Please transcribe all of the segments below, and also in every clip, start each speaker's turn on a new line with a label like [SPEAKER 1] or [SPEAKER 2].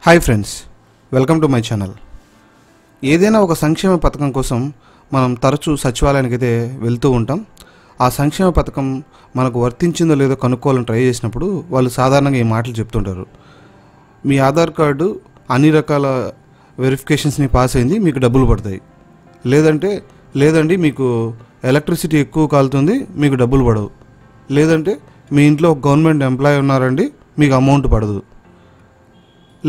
[SPEAKER 1] Hi friends, welcome to my channel. ఏదైనా ఒక సంక్షేమ పథకం కోసం మనం తరచూ సచివాలయానికి అయితే వెళ్తూ ఉంటాం. ఆ సంక్షేమ పథకం మనకు వర్తించిందో లేదో కనుక్కోవాలని ట్రై చేసినప్పుడు వాళ్ళు సాధారణంగా ఈ మాటలు చెప్తుంటారు. మీ ఆధార్ కార్డు అన్ని రకాల వెరిఫికేషన్స్ని పాస్ అయింది, మీకు డబ్బులు పడతాయి. లేదండి మీకు ఎలక్ట్రిసిటీ ఎక్కువ కాలుతుంది, మీకు డబ్బులు పడవు. లేదంటే మీ ఇంట్లో ఒక గవర్నమెంట్ ఎంప్లాయీ ఉన్నారండి, మీకు అమౌంట్ పడదు.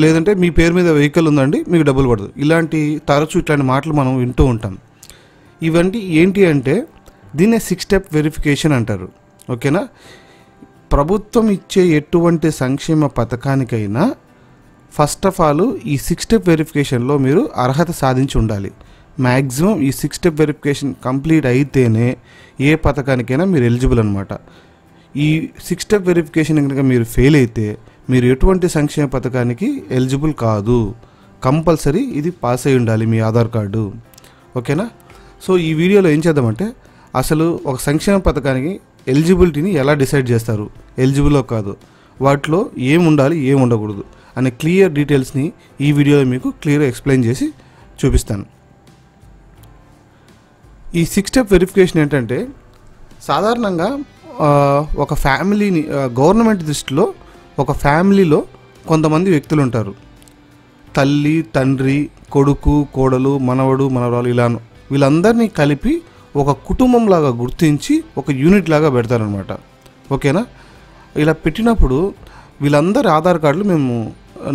[SPEAKER 1] లేదంటే మీ పేరు మీద వెహికల్ ఉందండి, మీకు డబ్బులు పడదు. ఇట్లాంటి మాటలు మనం వింటూ ఉంటాం. ఇవన్నీ ఏంటి అంటే దీన్నే 6 స్టెప్ వెరిఫికేషన్ అంటారు. ఓకేనా. ప్రభుత్వం ఇచ్చే ఎటువంటి సంక్షేమ పథకానికైనా ఫస్ట్ ఆఫ్ ఆల్ ఈ 6 స్టెప్ వెరిఫికేషన్లో మీరు అర్హత సాధించి ఉండాలి. మ్యాక్సిమం ఈ 6 స్టెప్ వెరిఫికేషన్ కంప్లీట్ అయితేనే ఏ పథకానికైనా మీరు ఎలిజిబుల్ అనమాట. ఈ 6 స్టెప్ వెరిఫికేషన్ కనుక మీరు ఫెయిల్ అయితే మీరు ఎటువంటి సంక్షేమ పథకానికి ఎలిజిబుల్ కాదు. కంపల్సరీ ఇది పాస్ అయి ఉండాలి మీ ఆధార్ కార్డు. ఓకేనా. సో ఈ వీడియోలో ఏం చేద్దామంటే అసలు ఒక సంక్షేమ పథకానికి ఎలిజిబిలిటీని ఎలా డిసైడ్ చేస్తారు, ఎలిజిబుల్లో కాదు, వాటిలో ఏం ఉండాలి ఏం ఉండకూడదు అనే క్లియర్ డీటెయిల్స్ని ఈ వీడియోలో మీకు క్లియర్గా ఎక్స్ప్లెయిన్ చేసి చూపిస్తాను. ఈ 6 స్టెప్ వెరిఫికేషన్ ఏంటంటే సాధారణంగా ఒక ఫ్యామిలీని గవర్నమెంట్ దృష్టిలో ఒక ఫ్యామిలీలో కొంతమంది వ్యక్తులు ఉంటారు. తల్లి, తండ్రి, కొడుకు, కోడలు, మనవడు, మనవరాలు, ఇలా వీళ్ళందరినీ కలిపి ఒక కుటుంబం లాగా గుర్తించి ఒక యూనిట్ లాగా పెడతారనమాట. ఓకేనా. ఇలా పెట్టినప్పుడు వీళ్ళందరి ఆధార్ కార్డులు మేము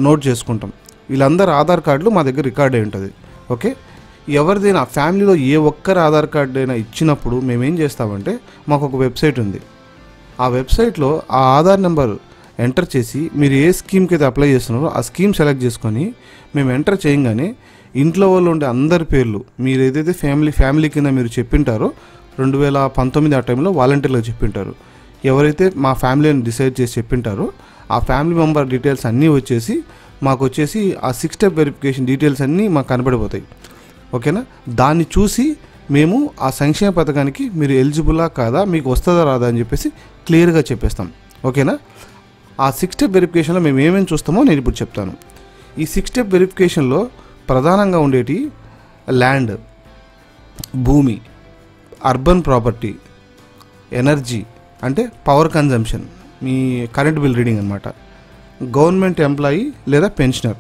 [SPEAKER 1] నోట్ చేసుకుంటాం. వీళ్ళందరి ఆధార్ కార్డులు మా దగ్గర రికార్డ్ అయి ఉంటుంది. ఓకే. ఎవరిదైనా ఫ్యామిలీలో ఏ ఒక్కరి ఆధార్ కార్డు అయినా ఇచ్చినప్పుడు మేమేం చేస్తామంటే మాకు ఒక వెబ్సైట్ ఉంది. ఆ వెబ్సైట్లో ఆ ఆధార్ నెంబర్ ఎంటర్ చేసి మీరు ఏ స్కీమ్కి అయితే అప్లై చేస్తున్నారో ఆ స్కీమ్ సెలెక్ట్ చేసుకొని మేము ఎంటర్ చేయగానే ఇంట్లో వాళ్ళు ఉండే అందరి పేర్లు మీరు ఏదైతే ఫ్యామిలీ కింద మీరు చెప్పింటారో 2019 ఆ టైంలో వాలంటీర్లో చెప్పింటారు. ఎవరైతే మా ఫ్యామిలీని డిసైడ్ చేసి చెప్పింటారో ఆ ఫ్యామిలీ మెంబర్ డీటెయిల్స్ అన్నీ మాకు వచ్చేసి ఆ 6 స్టెప్ వెరిఫికేషన్ డీటెయిల్స్ అన్నీ మాకు కనబడిపోతాయి. ఓకేనా. దాన్ని చూసి మేము ఆ సంక్షేమ పథకానికి మీరు ఎలిజిబులా కాదా, మీకు వస్తుందా రాదా అని చెప్పేసి క్లియర్గా చెప్పేస్తాం. ఓకేనా. ఆ 6 స్టెప్ వెరిఫికేషన్లో మేము ఏమేమి చూస్తామో నేను ఇప్పుడు చెప్తాను. ఈ 6 స్టెప్ వెరిఫికేషన్లో ప్రధానంగా ఉండేటి ల్యాండ్, భూమి, అర్బన్ ప్రాపర్టీ, ఎనర్జీ అంటే పవర్ కన్జంప్షన్, మీ కరెంట్ బిల్ రీడింగ్ అనమాట, గవర్నమెంట్ ఎంప్లాయీ లేదా పెన్షనర్,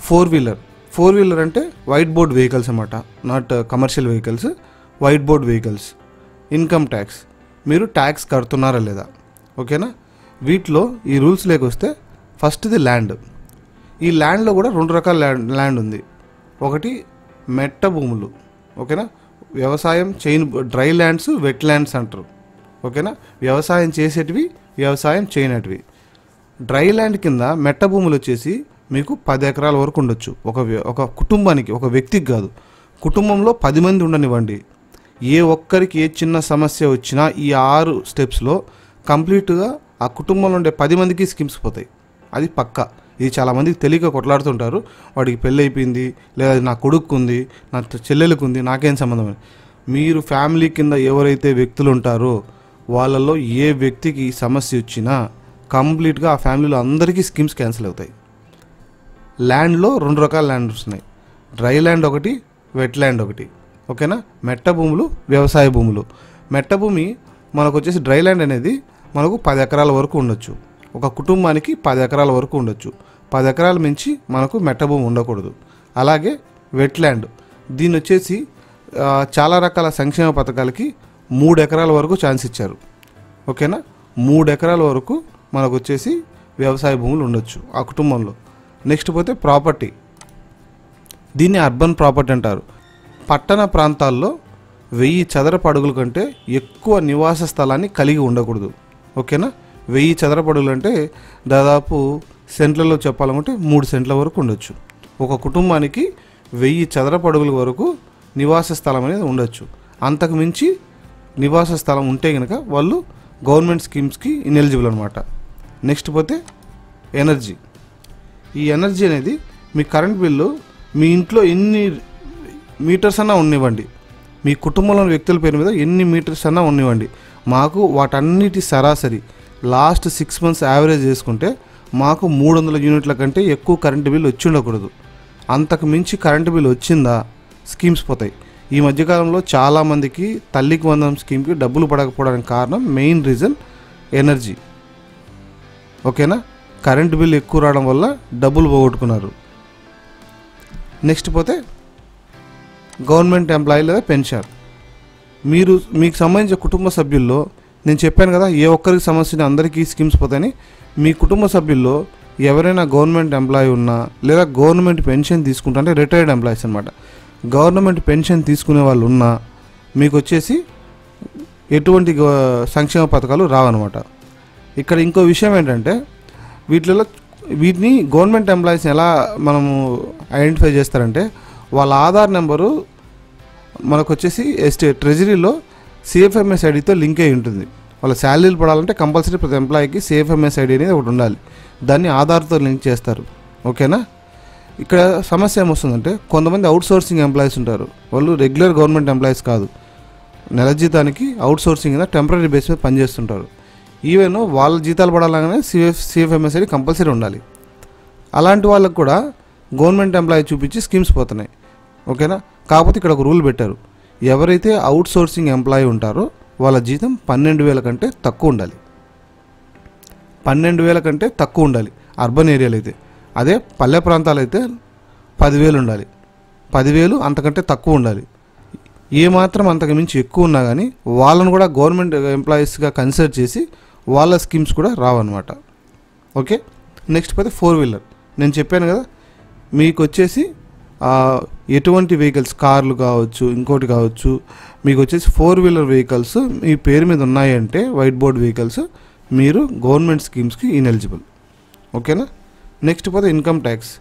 [SPEAKER 1] 4 వీలర్ అంటే వైట్ బోర్డ్ వెహికల్స్ అన్నమాట, not commercial vehicles, white board vehicles, income tax, మీరు ట్యాక్స్ కడుతున్నారా లేదా. ఓకేనా. వీటిలో ఈ రూల్స్ లేకొస్తే ఫస్ట్ది ల్యాండ్. ఈ ల్యాండ్లో కూడా 2 రకాల ల్యాండ్ ఉంది. ఒకటి మెట్ట భూములు. ఓకేనా. వ్యవసాయం డ్రై ల్యాండ్స్, వెట్ ల్యాండ్స్ అంటారు. ఓకేనా. వ్యవసాయం చేసేటివి, వ్యవసాయం చేయనటివి. డ్రై ల్యాండ్ కింద మెట్ట భూములు వచ్చేసి మీకు 10 ఎకరాల వరకు ఉండొచ్చు. ఒక కుటుంబానికి, ఒక వ్యక్తికి కాదు, కుటుంబంలో 10 మంది ఉండనివ్వండి. ఏ ఒక్కరికి ఏ చిన్న సమస్య వచ్చినా ఈ 6 స్టెప్స్లో కంప్లీట్గా ఆ కుటుంబంలో ఉండే 10 మందికి స్కీమ్స్ పోతాయి. అది పక్కా. ఇది చాలామందికి తెలియక కొట్లాడుతుంటారు. వాడికి పెళ్ళి అయిపోయింది, లేదా నా కొడుకు ఉంది, నా చెల్లెలకు ఉంది, నాకేం సంబంధం. మీరు ఫ్యామిలీ కింద ఎవరైతే వ్యక్తులు ఉంటారో వాళ్ళల్లో ఏ వ్యక్తికి సమస్య వచ్చినా కంప్లీట్గా ఆ ఫ్యామిలీలో అందరికీ స్కీమ్స్ క్యాన్సిల్ అవుతాయి. ల్యాండ్లో 2 రకాల ల్యాండ్స్ ఉన్నాయి. డ్రై ల్యాండ్ ఒకటి, వెట్ ల్యాండ్ ఒకటి. ఓకేనా. మెట్ట భూములు, వ్యవసాయ భూములు. మెట్ట భూమి మనకు వచ్చేసి డ్రై ల్యాండ్ అనేది మనకు 10 ఎకరాల వరకు ఉండొచ్చు. ఒక కుటుంబానికి 10 ఎకరాల వరకు ఉండొచ్చు. 10 ఎకరాల మించి మనకు మెట్ట భూమి ఉండకూడదు. అలాగే వెట్ ల్యాండ్, దీన్ని వచ్చేసి చాలా రకాల సంక్షేమ పథకాలకి 3 ఎకరాల వరకు ఛాన్స్ ఇచ్చారు. ఓకేనా. 3 ఎకరాల వరకు మనకు వచ్చేసి వ్యవసాయ భూములు ఉండొచ్చు ఆ కుటుంబంలో. నెక్స్ట్ పోతే ప్రాపర్టీ, దీన్ని అర్బన్ ప్రాపర్టీ అంటారు. పట్టణ ప్రాంతాల్లో 1000 చదరపు అడుగుల కంటే ఎక్కువ నివాస స్థలాన్ని కలిగి ఉండకూడదు. ఓకేనా. 1000 చదరపు అడుగులు అంటే దాదాపు సెంట్లలో చెప్పాలంటే 3 సెంట్ల వరకు ఉండొచ్చు. ఒక కుటుంబానికి 1000 చదరపు అడుగుల వరకు నివాస స్థలం అనేది ఉండొచ్చు. అంతకు మించి నివాస స్థలం ఉంటే కనుక వాళ్ళు గవర్నమెంట్ స్కీమ్స్కి ఇన్ఎలిజిబుల్ అనమాట. నెక్స్ట్ పోతే ఎనర్జీ. ఈ ఎనర్జీ అనేది మీ కరెంట్ బిల్లు మీ ఇంట్లో ఎన్ని మీటర్స్ అన్నా ఉన్నివ్వండి, మీ కుటుంబంలోని వ్యక్తుల పేరు మీద ఎన్ని మీటర్స్ అన్నా ఉన్నివ్వండి, మాకు వాటన్నిటి సరాసరి లాస్ట్ 6 మంత్స్ యావరేజ్ చేసుకుంటే మాకు 300 యూనిట్ల కంటే ఎక్కువ కరెంటు బిల్ వచ్చి ఉండకూడదు. అంతకు మించి కరెంటు బిల్ వచ్చిందా స్కీమ్స్ పోతాయి. ఈ మధ్యకాలంలో చాలామందికి తల్లికి వందనం స్కీమ్కి డబ్బులు పడకపోవడానికి కారణం మెయిన్ రీజన్ ఎనర్జీ. ఓకేనా, కరెంటు బిల్ ఎక్కువ రావడం వల్ల డబ్బులు పోగొట్టుకున్నారు. నెక్స్ట్ పోతే గవర్నమెంట్ ఎంప్లాయీ లేదా పెన్షన్. మీకు సంబంధించిన కుటుంబ సభ్యుల్లో నేను చెప్పాను కదా, ఏ ఒక్కరికి సమస్యని అందరికీ స్కీమ్స్ పోతాయని. మీ కుటుంబ సభ్యుల్లో ఎవరైనా గవర్నమెంట్ ఎంప్లాయీ ఉన్నా లేదా గవర్నమెంట్ పెన్షన్ తీసుకుంటా, అంటే రిటైర్డ్ ఎంప్లాయీస్ అనమాట, గవర్నమెంట్ పెన్షన్ తీసుకునే వాళ్ళు ఉన్నా మీకు వచ్చేసి ఎటువంటి సంక్షేమ పథకాలు రావన్నమాట. ఇక్కడ ఇంకో విషయం ఏంటంటే వీటిని గవర్నమెంట్ ఎంప్లాయీస్ని ఎలా మనము ఐడెంటిఫై చేస్తారంటే వాళ్ళ ఆధార్ నెంబరు మనకు వచ్చేసి ట్రెజరీలో సిఎఫ్ఎంఎస్ ఐడితో లింక్ అయి ఉంటుంది. వాళ్ళ శాలరీలు పడాలంటే కంపల్సరీ ప్రతి ఎంప్లాయీకి సిఎఫ్ఎంఎస్ ఐడి అనేది ఒకటి ఉండాలి. దాన్ని ఆధార్తో లింక్ చేస్తారు. ఓకేనా, ఇక్కడ సమస్య ఏమొస్తుందంటే కొంతమంది అవుట్సోర్సింగ్ ఎంప్లాయీస్ ఉంటారు. వాళ్ళు రెగ్యులర్ గవర్నమెంట్ ఎంప్లాయీస్ కాదు, నెల జీతానికి అవుట్సోర్సింగ్ మీద టెంపరీ బేస్ మీద పనిచేస్తుంటారు. ఈవెన్ వాళ్ళ జీతాలు పడాలనే సిఎఫ్ఎంఎస్ ఐడి కంపల్సరీ ఉండాలి. అలాంటి వాళ్ళకు కూడా గవర్నమెంట్ ఎంప్లాయీ చూపించి స్కీమ్స్ పోతున్నాయి. ఓకేనా, కాకపోతే ఇక్కడ ఒక రూల్ పెట్టారు, ఎవరైతే అవుట్సోర్సింగ్ ఎంప్లాయీ ఉంటారో వాళ్ళ జీతం 12,000 కంటే తక్కువ ఉండాలి. 12,000 కంటే తక్కువ ఉండాలి అర్బన్ ఏరియాలో అయితే. అదే పల్లె ప్రాంతాలు అయితే 10,000 ఉండాలి. 10,000 అంతకంటే తక్కువ ఉండాలి. ఏమాత్రం అంతకు మించి ఎక్కువ ఉన్నా కానీ వాళ్ళను కూడా గవర్నమెంట్ ఎంప్లాయీస్గా కన్సిడర్ చేసి వాళ్ళ స్కీమ్స్ కూడా రావన్నమాట. ఓకే, నెక్స్ట్ పోతే 4-వీలర్. నేను చెప్పాను కదా, మీకు వచ్చేసి ఎటువంటి వెహికల్స్, కార్లు కావచ్చు, ఇంకోటి కావచ్చు, మీకు వచ్చేసి 4-వీలర్ వెహికల్స్ మీ పేరు మీద ఉన్నాయంటే వైట్ బోర్డ్ వెహికల్స్, మీరు గవర్నమెంట్ స్కీమ్స్కి ఇన్ఎలిజిబుల్. ఓకేనా, నెక్స్ట్ పోతే ఇన్కమ్ ట్యాక్స్.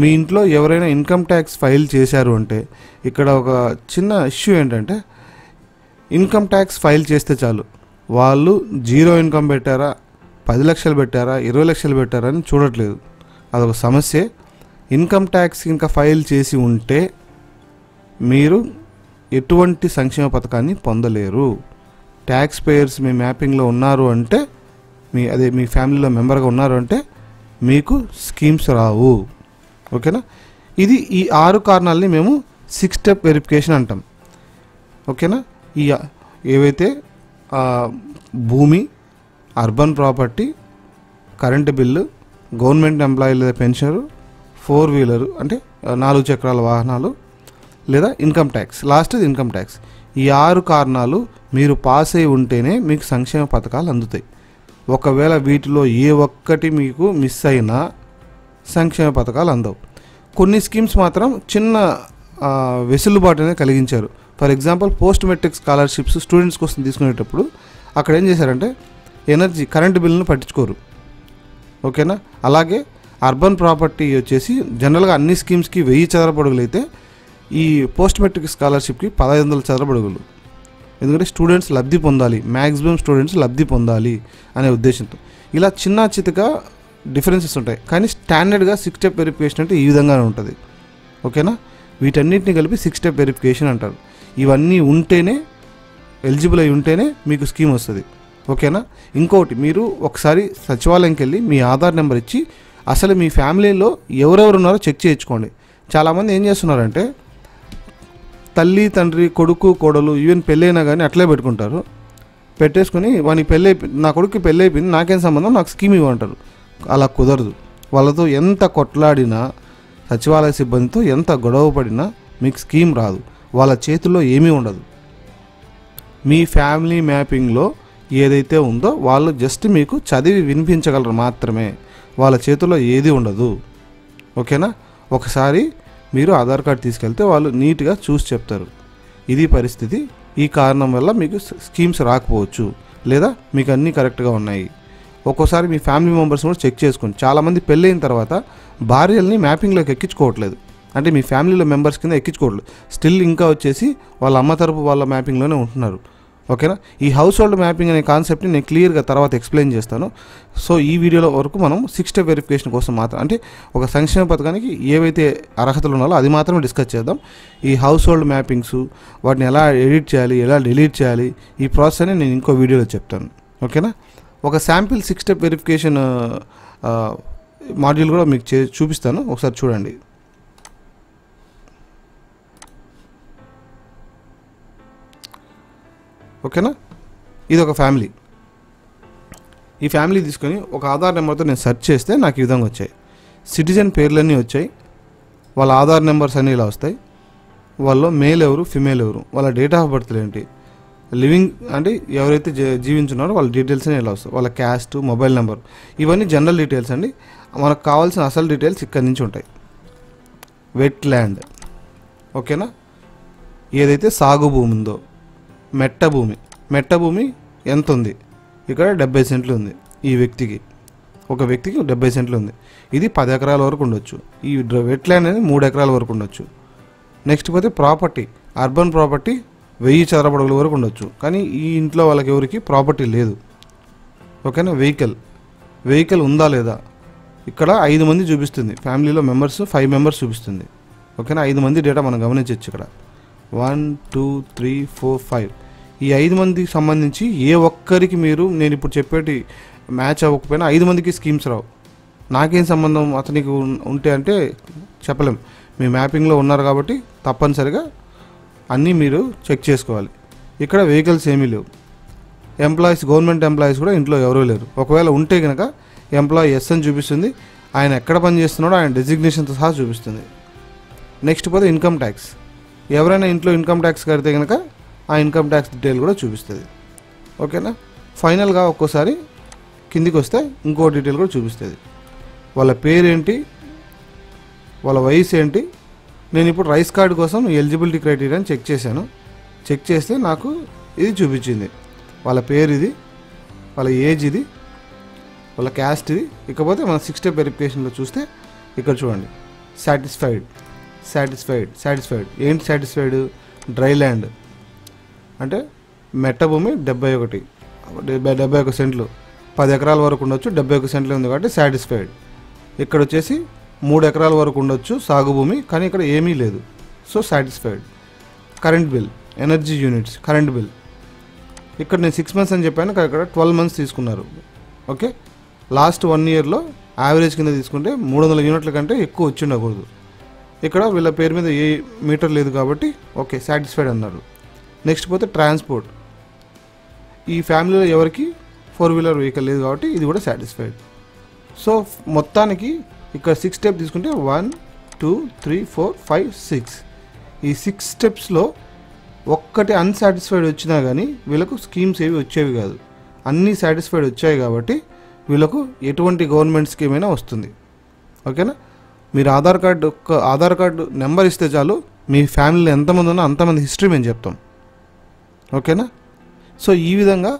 [SPEAKER 1] మీ ఇంట్లో ఎవరైనా ఇన్కమ్ ట్యాక్స్ ఫైల్ చేశారు అంటే ఇక్కడ ఒక చిన్న ఇష్యూ ఏంటంటే ఇన్కమ్ ట్యాక్స్ ఫైల్ చేస్తే చాలు, వాళ్ళు 0 ఇన్కమ్ పెట్టారా, 10 లక్షలు పెట్టారా, 20 లక్షలు పెట్టారా అని చూడట్లేదు. అదొక సమస్యే. ఇన్కమ్ ట్యాక్స్ ఇంకా ఫైల్ చేసి ఉంటే మీరు ఎటువంటి సంక్షేమ పథకాన్ని పొందలేరు. ట్యాక్స్ పేయర్స్ మీ మ్యాపింగ్లో ఉన్నారు అంటే మీ ఫ్యామిలీలో మెంబర్గా ఉన్నారు అంటే మీకు స్కీమ్స్ రావు. ఓకేనా, ఇది ఈ 6 కారణాలని మేము 6 స్టెప్ వెరిఫికేషన్ అంటాం. ఓకేనా, ఈ ఏవైతే భూమి, urban property, current bill, government employee లేదా పెన్షనరు, 4-వీలరు అంటే 4 చక్రాల వాహనాలు, లేదా income tax, last income tax. ఈ 6 కారణాలు మీరు పాస్ అయి ఉంటేనే మీకు సంక్షేమ పథకాలు అందుతాయి. ఒకవేళ వీటిలో ఏ ఒక్కటి మీకు మిస్ అయినా సంక్షేమ పథకాలు అందవు. కొన్ని స్కీమ్స్ మాత్రం చిన్న వెసులుబాటు అనేది కలిగించారు. For example post matric scholarships students కోసం తీసుకునేటప్పుడు అక్కడ ఏం చేశారంటే కరెంటు బిల్లును పట్టించుకోరు. ఓకేనా, అలాగే అర్బన్ ప్రాపర్టీ వచ్చేసి జనరల్గా అన్ని స్కీమ్స్కి 1000 చదరపు అడుగులు అయితే ఈ పోస్ట్ మెట్రిక్ స్కాలర్షిప్కి 1500 చదరపు అడుగులు. ఎందుకంటే స్టూడెంట్స్ లబ్ధి పొందాలి, మ్యాక్సిమం స్టూడెంట్స్ లబ్ధి పొందాలి అనే ఉద్దేశంతో ఇలా చిన్న చితక డిఫరెన్సెస్ ఉంటాయి. కానీ స్టాండర్డ్గా 6 స్టెప్ వెరిఫికేషన్ అంటే ఈ విధంగానే ఉంటుంది. ఓకేనా, వీటన్నిటిని కలిపి 6 స్టెప్ వెరిఫికేషన్ అంటారు. ఇవన్నీ ఉంటేనే ఎలిజిబుల్ అయి ఉంటేనే మీకు స్కీమ్ వస్తుంది. ఓకేనా, ఇంకోటి మీరు ఒకసారి సచివాలయంకి వెళ్ళి మీ ఆధార్ నెంబర్ ఇచ్చి అసలు మీ ఫ్యామిలీలో ఎవరెవరు ఉన్నారో చెక్ చేయించుకోండి. చాలామంది ఏం చేస్తున్నారంటే తల్లి, తండ్రి, కొడుకు, కోడలు ఈవెన్ పెళ్ళైనా కానీ అట్లే పెట్టుకుంటారు. పెట్టేసుకుని వానికి నా కొడుకు పెళ్ళి అయిపోయింది, నాకేం సంబంధం, నాకు స్కీమ్ ఇవ్వంటారు. అలా కుదరదు. వాళ్ళతో ఎంత కొట్లాడినా, సచివాలయ సిబ్బందితో ఎంత గొడవ పడినా మీకు స్కీమ్ రాదు. వాళ్ళ చేతుల్లో ఏమీ ఉండదు. మీ ఫ్యామిలీ మ్యాపింగ్లో ఏదైతే ఉందో వాళ్ళు జస్ట్ మీకు చదివి వినిపించగలరు మాత్రమే. వాళ్ళ చేతుల్లో ఏది ఉండదు. ఓకేనా, ఒకసారి మీరు ఆధార్ కార్డు తీసుకెళ్తే వాళ్ళు నీట్గా చూసి చెప్తారు. ఇది పరిస్థితి. ఈ కారణం వల్ల మీకు స్కీమ్స్ రాకపోవచ్చు, లేదా మీకు అన్నీ కరెక్ట్గా ఉన్నాయి. ఒక్కోసారి మీ ఫ్యామిలీ మెంబర్స్ కూడా చెక్ చేసుకోండి. చాలామంది పెళ్ళైన తర్వాత భార్యల్ని మ్యాపింగ్లోకి ఎక్కించుకోవట్లేదు, అంటే మీ ఫ్యామిలీలో మెంబర్స్ కింద ఎక్కించుకోవట్లేదు. స్టిల్ ఇంకా వచ్చేసి వాళ్ళ అమ్మ తరపు వాళ్ళ మ్యాపింగ్లోనే ఉంటున్నారు. ఓకేనా, ఈ హౌస్ హోల్డ్ మ్యాపింగ్ అనే కాన్సెప్ట్ని నేను క్లియర్గా తర్వాత ఎక్స్ప్లెయిన్ చేస్తాను. సో ఈ వీడియోలో వరకు మనం 6 స్టెప్ వెరిఫికేషన్ కోసం మాత్రం, అంటే ఒక సంక్షేమ పథకానికి ఏవైతే అర్హతలు ఉన్నాయో అది మాత్రమే డిస్కస్ చేద్దాం. ఈ హౌస్ హోల్డ్ మ్యాపింగ్స్, వాటిని ఎలా ఎడిట్ చేయాలి, ఎలా డిలీట్ చేయాలి, ఈ ప్రాసెస్ అని నేను ఇంకో వీడియోలో చెప్తాను. ఓకేనా, ఒక శాంపిల్ 6 స్టెప్ వెరిఫికేషన్ మాడ్యూల్ కూడా మీకు చూపిస్తాను, ఒకసారి చూడండి. ఓకేనా, ఇది ఒక ఫ్యామిలీ. ఈ ఫ్యామిలీ తీసుకొని ఒక ఆధార్ నెంబర్తో నేను సెర్చ్ చేస్తే నాకు ఈ విధంగా వచ్చాయి. సిటిజన్ పేర్లన్నీ వచ్చాయి, వాళ్ళ ఆధార్ నెంబర్స్ అన్నీ ఇలా వస్తాయి. వాళ్ళు మేల్ ఎవరు, ఫిమేల్ ఎవరు, వాళ్ళ డేట్ ఆఫ్ బర్త్ ఏంటి, లివింగ్ అంటే ఎవరైతే జీవించున్నారో వాళ్ళ డీటెయిల్స్ అని ఇలా వస్తాయి, వాళ్ళ క్యాస్ట్, మొబైల్ నెంబర్, ఇవన్నీ జనరల్ డీటెయిల్స్ అండి. మనకు కావాల్సిన అసలు డీటెయిల్స్ ఇక్కడ నుంచి ఉంటాయి. వెట్ ల్యాండ్, ఓకేనా, ఏదైతే సాగు భూమి ఉందో, మెట్ట భూమి ఎంత ఉంది, ఇక్కడ 70 సెంట్లు ఉంది. ఈ వ్యక్తికి, ఒక వ్యక్తికి 70 సెంట్లు ఉంది. ఇది 10 ఎకరాల వరకు ఉండొచ్చు. ఈ వెట్ ల్యాండ్ అనేది 3 ఎకరాల వరకు ఉండొచ్చు. నెక్స్ట్ పోతే ప్రాపర్టీ, అర్బన్ ప్రాపర్టీ 1000 చదరపు అడుగుల వరకు ఉండొచ్చు. కానీ ఈ ఇంట్లో వాళ్ళకి ఎవరికి ప్రాపర్టీ లేదు. ఓకేనా, వెహికల్ ఉందా లేదా, ఇక్కడ 5 మంది చూపిస్తుంది. ఫ్యామిలీలో మెంబర్స్ 5 మెంబర్స్ చూపిస్తుంది. ఓకేనా, 5 మంది డేటా మనం గమనించవచ్చు. ఇక్కడ 1 2 3 4 5 ఈ 5 మందికి సంబంధించి ఏ ఒక్కరికి మీరు నేను ఇప్పుడు చెప్పేటి మ్యాచ్ అవ్వకపోయినా 5 మందికి స్కీమ్స్ రావు. నాకేం సంబంధం అతనికి ఉంటే అంటే చెప్పలేం. మీ మ్యాపింగ్లో ఉన్నారు కాబట్టి తప్పనిసరిగా అన్నీ మీరు చెక్ చేసుకోవాలి. ఇక్కడ వెహికల్స్ ఏమీ లేవు. ఎంప్లాయీస్, గవర్నమెంట్ ఎంప్లాయీస్ కూడా ఇంట్లో ఎవరూ లేరు. ఒకవేళ ఉంటే కనుక ఎంప్లాయీ ఎస్ అని చూపిస్తుంది, ఆయన ఎక్కడ పని చేస్తున్నాడో ఆయన డెసిగ్నేషన్తో సహా చూపిస్తుంది. నెక్స్ట్ పోతే ఇన్కమ్ ట్యాక్స్, ఎవరైనా ఇంట్లో ఇన్కమ్ ట్యాక్స్ కడితే కనుక ఆ ఇన్కమ్ ట్యాక్స్ డీటెయిల్ కూడా చూపిస్తుంది. ఓకేనా, ఫైనల్గా ఒక్కోసారి కిందికి వస్తే ఇంకో డీటెయిల్ కూడా చూపిస్తుంది. వాళ్ళ పేరేంటి, వాళ్ళ వయసు ఏంటి. నేను ఇప్పుడు రైస్ కార్డు కోసం ఎలిజిబిలిటీ క్రైటీరియాని చెక్ చేశాను. చెక్ చేస్తే నాకు ఇది చూపించింది. వాళ్ళ పేరు ఇది, వాళ్ళ ఏజ్ ఇది, వాళ్ళ క్యాస్ట్ ఇది. ఇకపోతే మన 6 స్టెప్ వెరిఫికేషన్లో చూస్తే ఇక్కడ చూడండి, సాటిస్ఫైడ్. ఏంటి సాటిస్ఫైడ్, డ్రై ల్యాండ్ అంటే మెట్ట భూమి 71 సెంట్లు, 10 ఎకరాల వరకు ఉండొచ్చు, 71 సెంట్లు ఉంది కాబట్టి సాటిస్ఫైడ్. ఇక్కడ వచ్చేసి 3 ఎకరాల వరకు ఉండొచ్చు సాగు భూమి, కానీ ఇక్కడ ఏమీ లేదు, so satisfied. Current bill, energy units, current bill ఇక్కడ నేను 6 మంత్స్ అని చెప్పాను, ఇక్కడ 12 మంత్స్ తీసుకున్నారు. ఓకే, లాస్ట్ 1 ఇయర్లో యావరేజ్ కింద తీసుకుంటే 300 యూనిట్ల కంటే ఎక్కువ వచ్చి ఉండకూడదు. ఇక్కడ వీళ్ళ పేరు మీద ఏ మీటర్ లేదు కాబట్టి ఓకే సాటిస్ఫైడ్ అన్నారు. నెక్స్ట్ పోతే ట్రాన్స్పోర్ట్, ఈ ఫ్యామిలీలో ఎవరికి 4 వీలర్ వెహికల్ లేదు కాబట్టి ఇది కూడా సాటిస్ఫైడ్. సో మొత్తానికి ఇక్కడ 6 స్టెప్ తీసుకుంటే 1 2 3 4 5 6 ఈ 6 స్టెప్స్లో ఒక్కటి అన్సాటిస్ఫైడ్ వచ్చినా కానీ వీళ్ళకు స్కీమ్స్ ఏవి వచ్చేవి కాదు. అన్నీ సాటిస్ఫైడ్ వచ్చాయి కాబట్టి వీళ్ళకు ఎటువంటి గవర్నమెంట్ స్కీమ్ అయినా వస్తుంది. ఓకేనా, మీరు ఆధార్ కార్డు నెంబర్ ఇస్తే చాలు, మీ ఫ్యామిలీలో ఎంతమంది ఉన్నా అంతమంది హిస్టరీ మేము చెప్తాం. ఓకేనా, సో ఈ విధంగా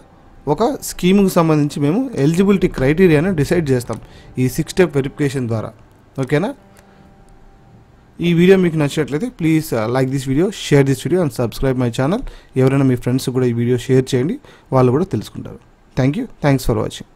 [SPEAKER 1] ఒక స్కీమ్కి సంబంధించి మేము ఎలిజిబిలిటీ క్రైటీరియాని డిసైడ్ చేస్తాం ఈ 6 స్టెప్ వెరిఫికేషన్ ద్వారా. ఓకేనా, ఈ వీడియో మీకు నచ్చినట్లయితే please like this video, share this video and subscribe my channel. ఎవరైనా మీ ఫ్రెండ్స్ కూడా ఈ వీడియో షేర్ చేయండి, వాళ్ళు కూడా తెలుసుకుంటారు. Thanks for watching.